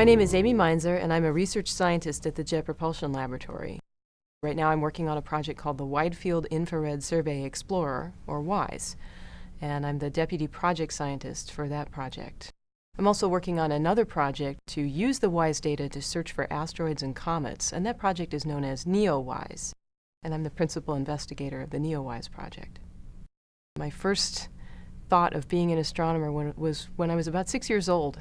My name is Amy Mainzer, and I'm a research scientist at the Jet Propulsion Laboratory. Right now I'm working on a project called the Wide Field Infrared Survey Explorer, or WISE, and I'm the deputy project scientist for that project. I'm also working on another project to use the WISE data to search for asteroids and comets, and that project is known as NEOWISE, and I'm the principal investigator of the NEOWISE project. My first thought of being an astronomer was when I was about 6 years old.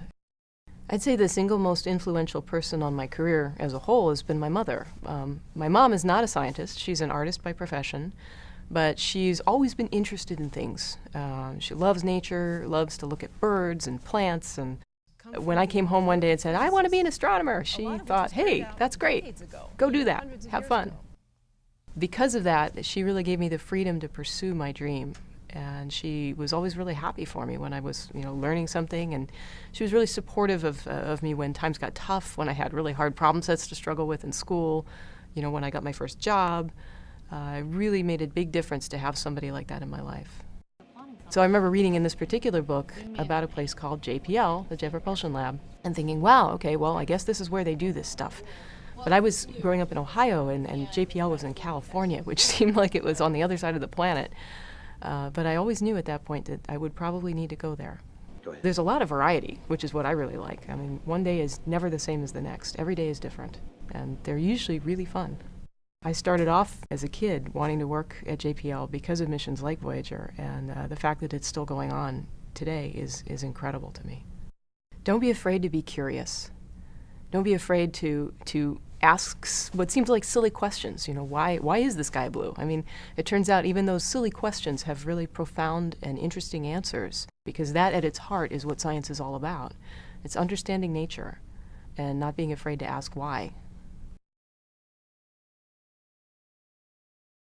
I'd say the single most influential person on my career as a whole has been my mother. My mom is not a scientist. She's an artist by profession, but she's always been interested in things. She loves nature, loves to look at birds and plants, and when I came home one day and said, I want to be an astronomer, she thought, hey, that's great. Go do that. Have fun. Because of that, she really gave me the freedom to pursue my dream. And she was always really happy for me when I was, learning something, and she was really supportive of me when times got tough, when I had really hard problem sets to struggle with in school, when I got my first job. It really made a big difference to have somebody like that in my life. So I remember reading in this particular book about a place called JPL, the Jet Propulsion Lab, and thinking, wow, okay, well, I guess this is where they do this stuff. But I was growing up in Ohio, and JPL was in California, which seemed like it was on the other side of the planet. But I always knew at that point that I would probably need to go there. There's a lot of variety, which is what I really like. I mean, one day is never the same as the next. Every day is different, and they're usually really fun. I started off as a kid wanting to work at JPL because of missions like Voyager, and the fact that it's still going on today is incredible to me. Don't be afraid to be curious. Don't be afraid to ask what seems like silly questions. Why is the sky blue? I mean, it turns out even those silly questions have really profound and interesting answers, because that at its heart is what science is all about. It's understanding nature and not being afraid to ask why.